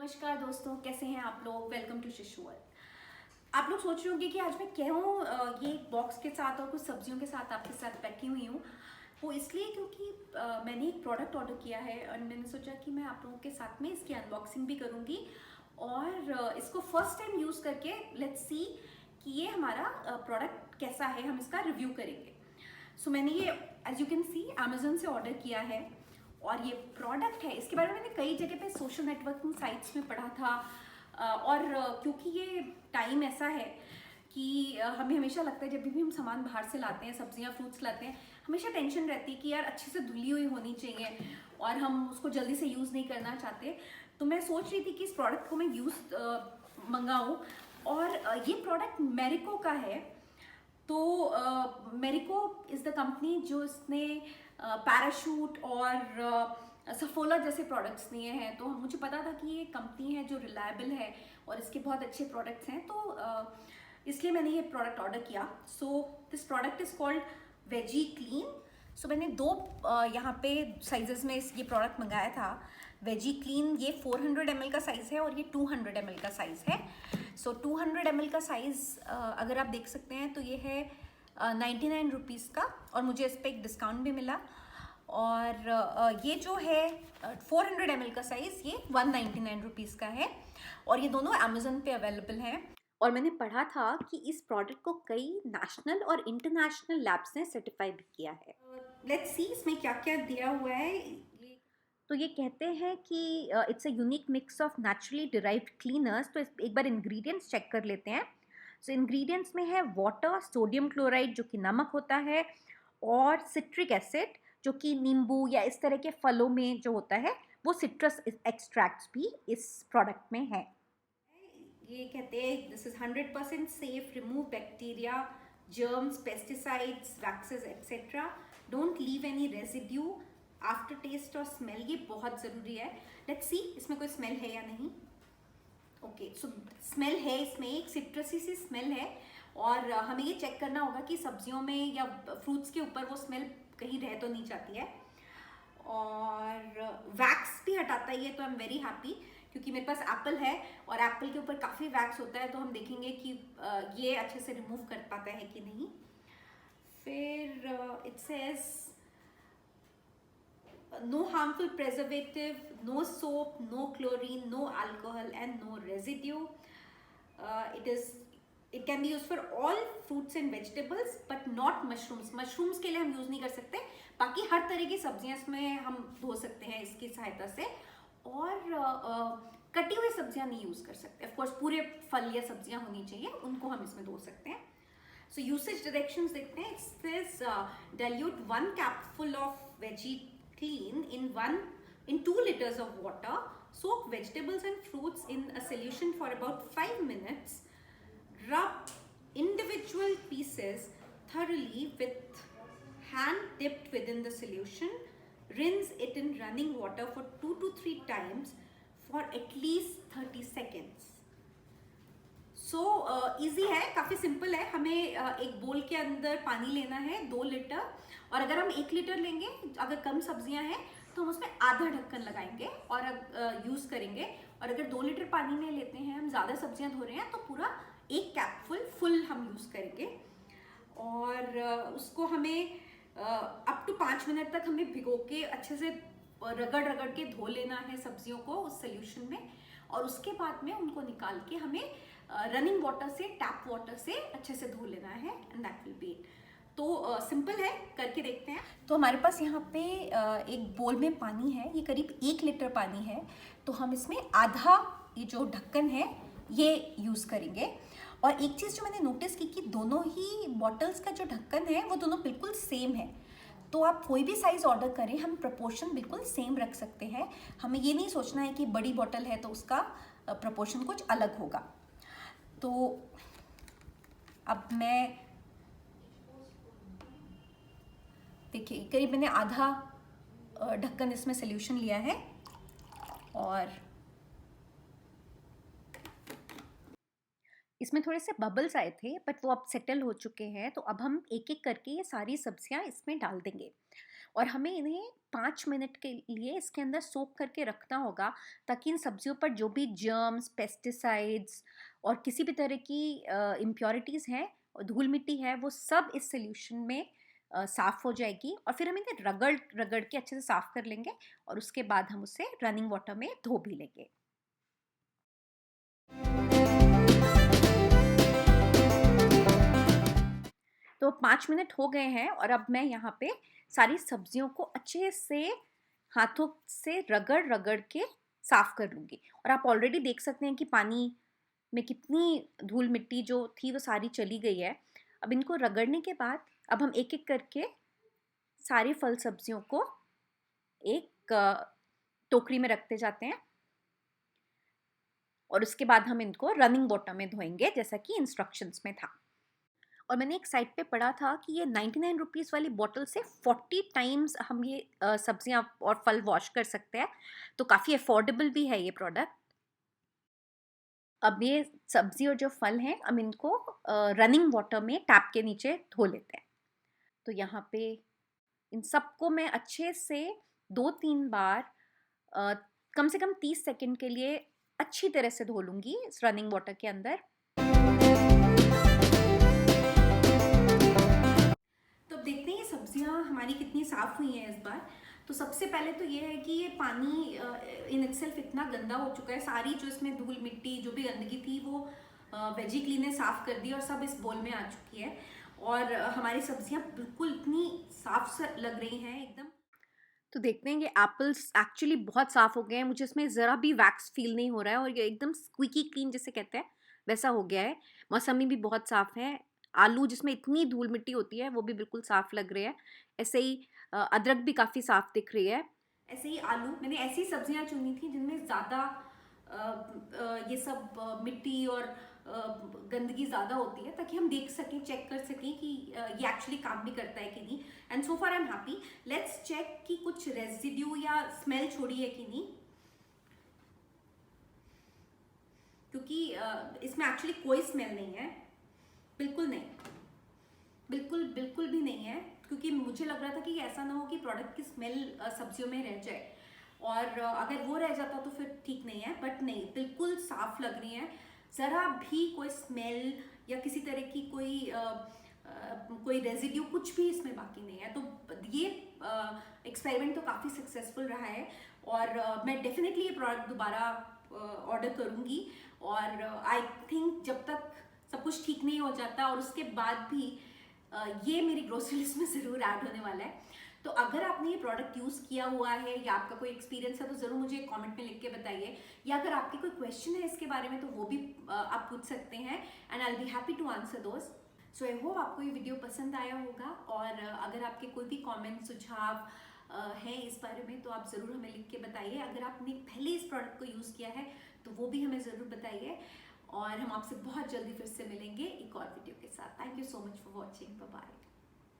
नमस्कार दोस्तों, कैसे हैं आप लोग। वेलकम टू शिशु वर्ल्ड। आप लोग सोच रहे होंगे कि आज मैं क्यों ये एक बॉक्स के साथ और कुछ सब्जियों के साथ आपके साथ बैठी हुई हूँ। वो इसलिए क्योंकि मैंने एक प्रोडक्ट ऑर्डर किया है और मैंने सोचा कि मैं आप लोगों के साथ में इसकी अनबॉक्सिंग भी करूँगी और इसको फर्स्ट टाइम यूज़ करके लेट्स सी कि ये हमारा प्रोडक्ट कैसा है, हम इसका रिव्यू करेंगे। सो मैंने ये as you can see Amazon से ऑर्डर किया है और ये प्रोडक्ट है, इसके बारे में मैंने कई जगह पे सोशल नेटवर्किंग साइट्स में पढ़ा था। और क्योंकि ये टाइम ऐसा है कि हमें हमेशा लगता है जब भी हम सामान बाहर से लाते हैं, सब्जियां फ्रूट्स लाते हैं, हमेशा टेंशन रहती है कि यार अच्छे से धुली हुई होनी चाहिए और हम उसको जल्दी से यूज़ नहीं करना चाहते। तो मैं सोच रही थी कि इस प्रोडक्ट को मैं मंगाऊँ और ये प्रोडक्ट मेरिको का है। तो मेरिको इज़ द कंपनी जो इसने पैराशूट और सफोला जैसे प्रोडक्ट्स लिए हैं। तो मुझे पता था कि ये कंपनी है जो रिलायबल है और इसके बहुत अच्छे प्रोडक्ट्स हैं, तो इसलिए मैंने ये प्रोडक्ट ऑर्डर किया। So this product is called veggie clean. So मैंने दो यहाँ पे साइजेस में ये प्रोडक्ट मंगाया था। वेजी क्लीन ये 400 ml का साइज़ है और ये 200 ml का साइज़ है। सो 200 ml का साइज़ अगर आप देख सकते हैं तो ये है 99 रुपीज़ का और मुझे इस पर एक डिस्काउंट भी मिला। और ये जो है 400 ml का साइज़ ये 199 रुपीज़ का है और ये दोनों अमेज़न पे अवेलेबल हैं। और मैंने पढ़ा था कि इस प्रोडक्ट को कई नेशनल और इंटरनेशनल लैब्स ने सर्टिफाई भी किया है। लेट्स सी इसमें क्या क्या दिया हुआ है। तो ये कहते हैं कि it's a unique mix of naturally derived cleaners. तो एक बार इंग्रेडिएंट्स चेक कर लेते हैं। सो इंग्रेडिएंट्स में है वाटर, सोडियम क्लोराइड जो कि नमक होता है, और सिट्रिक एसिड जो कि नींबू या इस तरह के फलों में जो होता है वो सिट्रस एक्सट्रैक्ट्स भी इस प्रोडक्ट में है। ये कहते हैं this is 100% safe, remove bacteria, germs, pesticides, waxes etcetera, don't leave any residue after taste और स्मेल। ये बहुत ज़रूरी है। लेट्स सी इसमें कोई स्मेल है या नहीं। ओके, सो स्मेल है, इसमें एक सिट्रसी सी स्मेल है और हमें ये चेक करना होगा कि सब्जियों में या फ्रूट्स के ऊपर वो स्मेल कहीं रह तो नहीं जाती है। और वैक्स भी हटाता है ये, तो आई एम वेरी हैप्पी क्योंकि मेरे पास एप्पल है और एप्पल के ऊपर काफ़ी वैक्स होता है, तो हम देखेंगे कि ये अच्छे से रिमूव कर पाता है कि नहीं। फिर it says no harmful preservative, no soap, no chlorine, no alcohol and no residue. It can be used for all fruits and vegetables but not mushrooms. Mushrooms के लिए हम यूज़ नहीं कर सकते, बाकी हर तरह की सब्जियां इसमें हम धो सकते हैं इसकी सहायता से। और कटी हुई सब्जियां नहीं यूज़ कर सकते। ऑफकोर्स पूरे फल या सब्जियां होनी चाहिए, उनको हम इसमें धो सकते हैं। सो यूसेज डायरेक्शंस देखते हैं। It says dilute 1 cupful of veggie clean in 2 liters of water. Soak vegetables and fruits in a solution for about 5 minutes. Rub individual pieces thoroughly with hand dipped within the solution. Rinse it in running water for 2 to 3 times for at least 30 seconds. So easy है, काफ़ी simple है। हमें एक बोल के अंदर पानी लेना है 2 लीटर, और अगर हम 1 लीटर लेंगे, अगर कम सब्जियां हैं तो हम उसमें आधा ढक्कन लगाएंगे और यूज़ करेंगे। और अगर 2 लीटर पानी में लेते हैं, हम ज़्यादा सब्जियां धो रहे हैं, तो पूरा 1 कैप फुल हम यूज़ करेंगे। और उसको हमें अप टू 5 मिनट तक हमें भिगो के अच्छे से रगड़ रगड़ के धो लेना है सब्जियों को उस सोल्यूशन में। और उसके बाद में उनको निकाल के हमें रनिंग वाटर से, टैप वाटर से अच्छे से धो लेना है and that will be it. तो सिंपल है, करके देखते हैं। तो हमारे पास यहाँ पे एक बोल में पानी है, ये करीब 1 लीटर पानी है। तो हम इसमें आधा ये जो ढक्कन है ये यूज़ करेंगे। और एक चीज़ जो मैंने नोटिस की कि दोनों ही बॉटल्स का जो ढक्कन है वो दोनों बिल्कुल सेम है। तो आप कोई भी साइज़ ऑर्डर करें, हम प्रपोर्शन बिल्कुल सेम रख सकते हैं। हमें ये नहीं सोचना है कि बड़ी बॉटल है तो उसका प्रपोर्शन कुछ अलग होगा। तो अब मैं देखिए करीब मैंने आधा ढक्कन इसमें सोल्यूशन लिया है और इसमें थोड़े से बबल्स आए थे बट वो अब सेटल हो चुके हैं। तो अब हम एक एक करके ये सारी सब्जियां इसमें डाल देंगे और हमें इन्हें 5 मिनट के लिए इसके अंदर सोक करके रखना होगा, ताकि इन सब्जियों पर जो भी जर्म्स, पेस्टिसाइड्स और किसी भी तरह की इम्प्योरिटीज़ हैं और धूल मिट्टी है, वो सब इस सोल्यूशन में साफ़ हो जाएगी। और फिर हम इन्हें रगड़ रगड़ के अच्छे से साफ़ कर लेंगे और उसके बाद हम उसे रनिंग वाटर में धो भी लेंगे। तो 5 मिनट हो गए हैं और अब मैं यहाँ पे सारी सब्जियों को अच्छे से हाथों से रगड़-रगड़ के साफ़ कर लूँगी। और आप ऑलरेडी देख सकते हैं कि पानी में कितनी धूल मिट्टी जो थी वो सारी चली गई है। अब इनको रगड़ने के बाद अब हम एक-एक करके सारे फल सब्जियों को एक टोकरी में रखते जाते हैं और उसके बाद हम इनको रनिंग वाटर में धोएंगे, जैसा कि इंस्ट्रक्शंस में था। और मैंने एक साइट पे पढ़ा था कि ये 99 रुपीज़ वाली बॉटल से 40 टाइम्स हम ये सब्जियां और फल वॉश कर सकते हैं, तो काफ़ी अफोर्डेबल भी है ये प्रोडक्ट। अब ये सब्जी और जो फल हैं, हम इनको रनिंग वाटर में टैप के नीचे धो लेते हैं। तो यहाँ पे इन सबको मैं अच्छे से 2-3 बार अ, कम से कम 30 सेकंड के लिए अच्छी तरह से धो लूँगी इस रनिंग वाटर के अंदर। तो अब देखते हैं ये सब्जियां हमारी कितनी साफ़ हुई हैं इस बार। तो सबसे पहले तो ये है कि ये पानी इन इटसेल्फ इतना गंदा हो चुका है, सारी जो इसमें धूल मिट्टी जो भी गंदगी थी वो वेजिकली ने साफ़ कर दी और सब इस बोल में आ चुकी है। और हमारी सब्जियां बिल्कुल इतनी साफ लग रही हैं एकदम। तो देखते हैं कि एप्पल्स एक्चुअली बहुत साफ़ हो गए हैं, मुझे इसमें ज़रा भी वैक्स फील नहीं हो रहा है और ये एकदम स्क्विकी क्लीन जिसे कहते हैं वैसा हो गया है। मौसमी भी बहुत साफ़ है, आलू जिसमें इतनी धूल मिट्टी होती है वो भी बिल्कुल साफ़ लग रहे हैं। ऐसे ही अदरक भी काफ़ी साफ़ दिख रही है। ऐसे ही आलू, मैंने ऐसी सब्जियां चुनी थी जिनमें ज़्यादा ये सब मिट्टी और गंदगी ज़्यादा होती है, ताकि हम देख सकें, चेक कर सकें कि ये एक्चुअली काम भी करता है कि नहीं। And so far I am happy. Let's check कि कुछ रेजिड्यू या स्मेल छोड़ी है कि नहीं, क्योंकि इसमें एक्चुअली कोई स्मेल नहीं है, बिल्कुल नहीं, बिल्कुल बिल्कुल भी नहीं है। क्योंकि मुझे लग रहा था कि ऐसा ना हो कि प्रोडक्ट की स्मेल सब्जियों में रह जाए, और अगर वो रह जाता तो फिर ठीक नहीं है, बट नहीं, बिल्कुल साफ लग रही है। ज़रा भी कोई स्मेल या किसी तरह की कोई रेजिड्यू कुछ भी इसमें बाकी नहीं है। तो ये एक्सपेरिमेंट तो काफ़ी सक्सेसफुल रहा है और मैं डेफिनेटली ये प्रोडक्ट दोबारा ऑर्डर करूँगी। और आई थिंक जब तक सब कुछ ठीक नहीं हो जाता और उसके बाद भी ये मेरी ग्रोसरी लिस्ट में ज़रूर ऐड होने वाला है। तो अगर आपने ये प्रोडक्ट यूज़ किया हुआ है या आपका कोई एक्सपीरियंस है तो ज़रूर मुझे कमेंट में लिख के बताइए, या अगर आपके कोई क्वेश्चन है इसके बारे में तो वो भी आप पूछ सकते हैं, and I will be happy to answer those. So I hope आपको ये वीडियो पसंद आया होगा, और अगर आपके कोई भी कमेंट सुझाव हैं इस बारे में तो आप ज़रूर हमें लिख के बताइए। अगर आपने पहले इस प्रोडक्ट को यूज़ किया है तो वो भी हमें ज़रूर बताइए, और हम आपसे बहुत जल्दी फिर से मिलेंगे एक और वीडियो के साथ। Thank you so much for watching, bye bye.